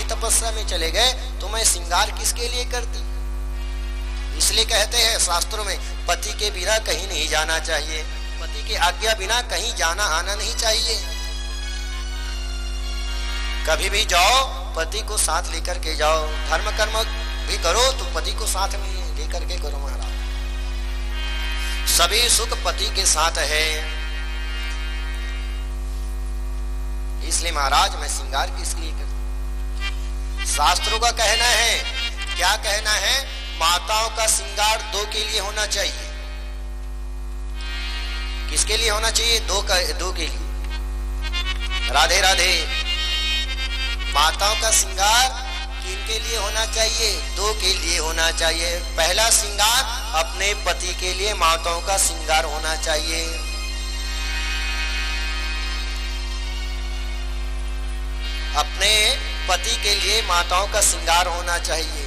तपस्या में चले गए तो मैं श्रृंगार किसके लिए करती। इसलिए कहते हैं शास्त्रों में पति के बिना कहीं नहीं जाना चाहिए, पति की आज्ञा बिना कहीं जाना आना नहीं चाहिए। कभी भी जाओ पति को साथ लेकर के जाओ, धर्म कर्म भी करो तो पति को साथ में लेकर के करो महाराज। सभी सुख पति के साथ है। इसलिए महाराज मैं श्रृंगार किस लिए करता। शास्त्रों का कहना है, क्या कहना है, माताओं का श्रृंगार दो के लिए होना चाहिए। किसके लिए होना चाहिए? दो के लिए। राधे राधे। माताओं का श्रृंगार किनके लिए होना चाहिए? दो के लिए होना चाहिए। पहला श्रृंगार अपने पति के लिए माताओं का श्रृंगार होना चाहिए। अपने पति के लिए माताओं का श्रृंगार होना चाहिए।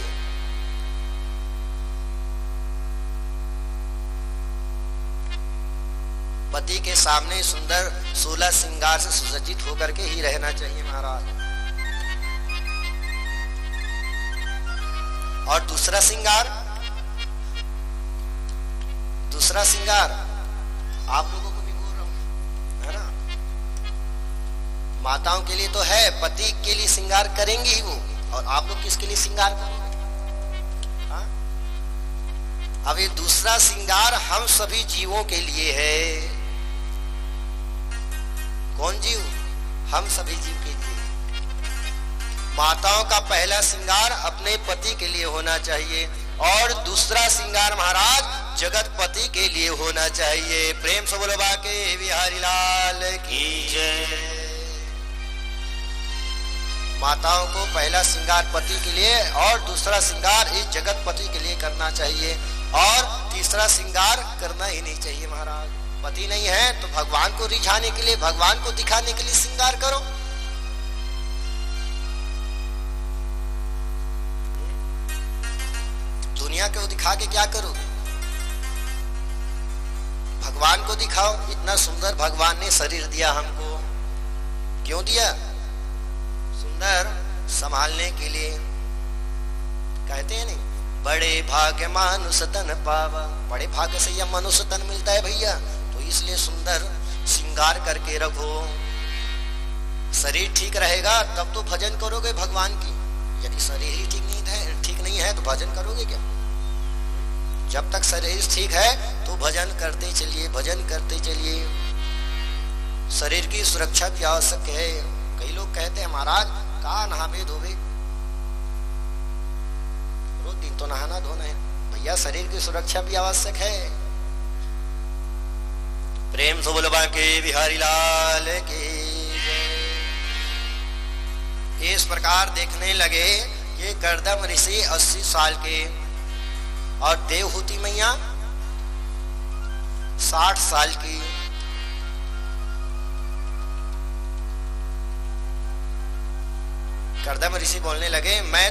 पति के सामने सुंदर 16 श्रृंगार से सुसज्जित होकर के ही रहना चाहिए महाराज। और दूसरा श्रृंगार आप लोगों को भी बोल रहा हूं, है ना। माताओं के लिए तो है, पति के लिए श्रृंगार करेंगे ही वो, और आप लोग किसके लिए श्रृंगार करोगे? हाँ? अब ये दूसरा श्रृंगार हम सभी जीवों के लिए है। कौन जीव? हम सभी जीव के लिए। माताओं का पहला श्रृंगार अपने पति के लिए होना चाहिए और दूसरा श्रृंगार महाराज जगत पति के लिए होना चाहिए। प्रेम से बोलो बाके बिहारी लाल की जय। माताओं को पहला श्रृंगार पति के लिए और दूसरा श्रृंगार इस जगत पति के लिए करना चाहिए, और तीसरा श्रृंगार करना ही नहीं चाहिए महाराज। पति नहीं है तो भगवान को रिझाने के लिए, भगवान को दिखाने के लिए श्रृंगार करो। दुनिया को दिखा के क्या करो? भगवान को दिखाओ। इतना सुंदर भगवान ने शरीर दिया हमको, क्यों दिया? सुंदर संभालने के लिए। कहते हैं नहीं, बड़े भाग्य मानुष तन पावा। बड़े भाग्य से यह मनुष्य तन मिलता है भैया, तो इसलिए सुंदर श्रृंगार करके रखो। शरीर ठीक रहेगा तब तो भजन करोगे भगवान की। यदि शरीर ही ठीक नहीं है तो भजन करोगे क्या? जब तक शरीर ठीक है तो भजन करते चलिए, भजन करते चलिए। शरीर की सुरक्षा भी आवश्यक है। कई लोग कहते हैं महाराज कहाँ नहावे धोवे, रोज दिन तो नहाना धोना है। भैया शरीर की सुरक्षा भी आवश्यक है। प्रेम से बोलो बाके बिहारी लाल की। इस प्रकार देखने लगे कि कर्दम ऋषि 80 साल के और देवहूति मैया 60 साल की। कर्दम ऋषि बोलने लगे, मैं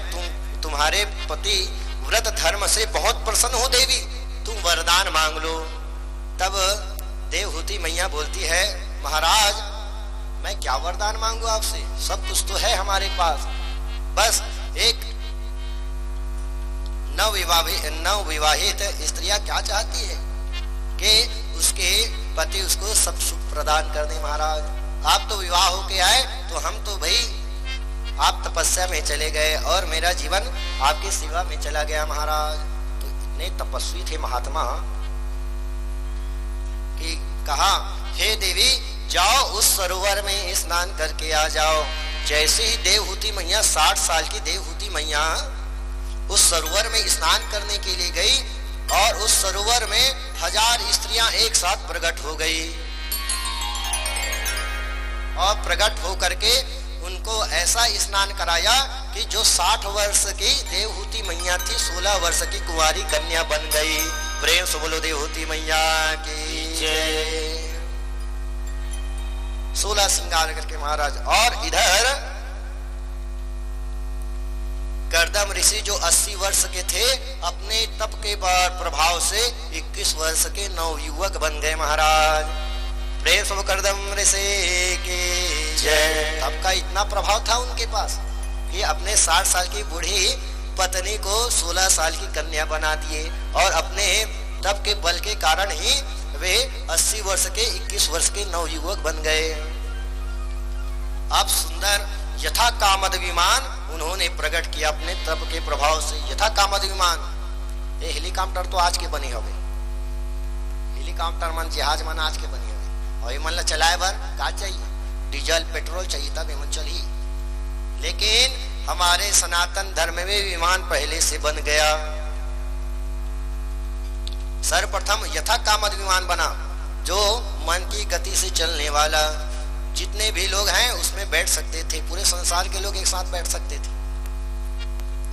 तुम्हारे पति व्रत धर्म से बहुत प्रसन्न हूं देवी, तुम वरदान मांग लो। तब देवहूति मैया बोलती है, महाराज मैं क्या वरदान मांगू आपसे, सब कुछ तो है हमारे पास। बस एक नवविवाहित स्त्रियां क्या चाहती है कि उसके पति उसको सब सुख प्रदान कर दे। महाराज आप तो विवाह होके आए तो हम तो भाई आप तपस्या में चले गए और मेरा जीवन आपकी सेवा में चला गया महाराज। तो इतने तपस्वी थे महात्मा कि कहा, हे देवी जाओ उस सरोवर में स्नान करके आ जाओ। जैसे ही देवहूति मैया 60 साल की देवहूति मैया उस सरोवर में स्नान करने के लिए गई और उस सरोवर में 1000 स्त्रियां एक साथ प्रकट हो गई और प्रकट होकर के उनको ऐसा स्नान कराया कि जो 60 वर्ष की देवहूति मैया थी 16 वर्ष की कुंवारी कन्या बन गई। प्रेम से बोलो देवहूति मैया की जय। 16 श्रृंगार करके महाराज। और इधर कर्दम ऋषि जो 80 वर्ष के थे अपने तप के प्रभाव से 21 वर्ष के नवयुवक बन गए महाराज। प्रेम से कर्दम ऋषि की जय। तप का इतना प्रभाव था उनके पास। कि अपने 60 साल की बूढ़ी पत्नी को 16 साल की कन्या बना दिए और अपने तप के बल के कारण ही वे 80 वर्ष के 21 वर्ष के नवयुवक बन गए। अब सुंदर यथा कामद विमान उन्होंने प्रकट किया अपने तप के प्रभाव से। यथा कामद विमान, ये हेलीकॉप्टर तो आज के बने हुए, हेलीकॉप्टर मन जहाज मन आज के बने हुए, और ये मन ला चलाए बर का चाहिए, डीजल पेट्रोल चाहिए तब ये चली। लेकिन हमारे सनातन धर्म में विमान पहले से बन गया। सर्वप्रथम यथा कामद विमान बना, जो मन की गति से चलने वाला, जितने भी लोग हैं उसमें बैठ सकते थे, पूरे संसार के लोग एक साथ बैठ सकते थे।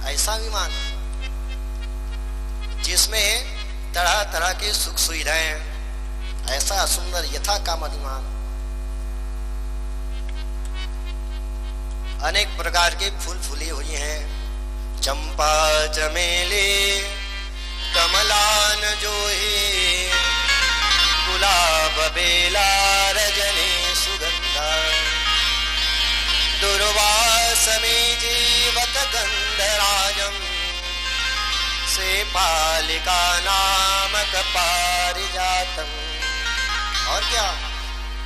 ऐसा विमान जिसमें तरह तरह के सुख सुविधाएं, ऐसा सुंदर यथा कामद विमान। अनेक प्रकार के फूल फूले हुए हैं, चंपा चमेली कमलान जोही, गुलाब बेला रजनी सुगंधा, दुर्वासमे जीवत गंधराजम, से पालिका नामक पारिजातम। और क्या,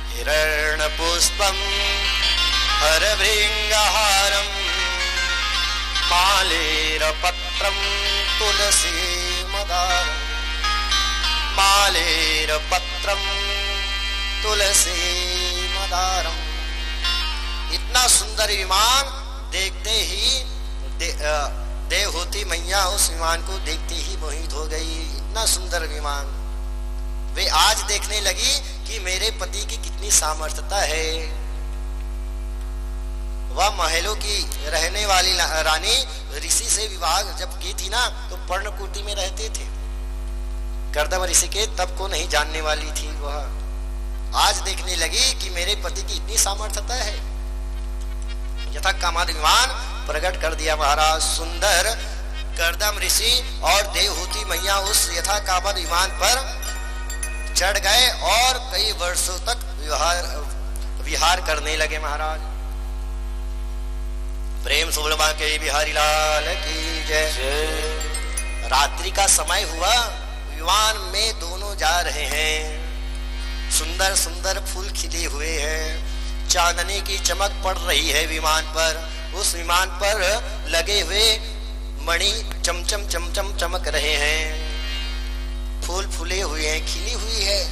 हिरण पुष्पम हरभृंगहारम, मालेर पत्रम तुलसी मदारम, मालेर पत्रम तुलसी मदारम। इतना सुंदर विमान देखते ही देवहूति मैया उस विमान को देखते ही मोहित हो गई। इतना सुंदर विमान, वे आज देखने लगी कि मेरे पति की कितनी सामर्थ्यता है। वह महलों की रहने वाली रानी ऋषि से विवाह जब की थी ना, तो पर्णकुटी में रहते थे। कर्दम ऋषि के तब को नहीं जानने वाली थी वह। आज देखने लगी कि मेरे पति की इतनी सामर्थ्यता है। यथा कामद विमान प्रकट कर दिया महाराज। सुंदर कर्दम ऋषि और देवहूति मैया उस यथा कामद विमान पर चढ़ गए और कई वर्षों तक विहार करने लगे महाराज। प्रेम से बोलबा के बिहारी लाल की जय। रात्रि का समय हुआ, विमान में दोनों जा रहे हैं। सुंदर सुंदर फूल खिले हुए हैं, चांदनी की चमक पड़ रही है विमान पर। उस विमान पर लगे हुए मणि चमचम चमचम चमक रहे हैं, फूल फूले हुए हैं, खिली हुई है।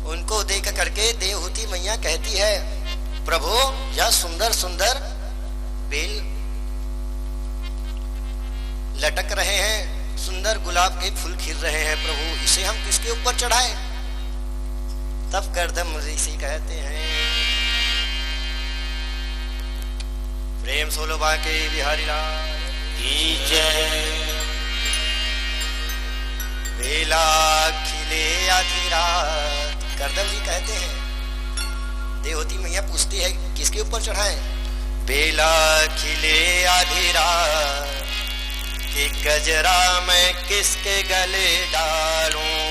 उनको देख करके देवहूति मैया कहती है, प्रभु यह सुंदर सुंदर बेल लटक रहे हैं, सुंदर गुलाब के फूल खिल रहे हैं, प्रभु इसे हम किसके ऊपर चढ़ाएं? तब कर्दम ऋषि कहते हैं, प्रेम सोलो बाके बिहारी लाल की जय। बेला खिले आधी रात, कर्दम जी कहते हैं। देवहूति मैया पूछती है किसके ऊपर चढ़ाएं? बेला खिले आधी रात कि गजरा मैं किसके गले डालूं,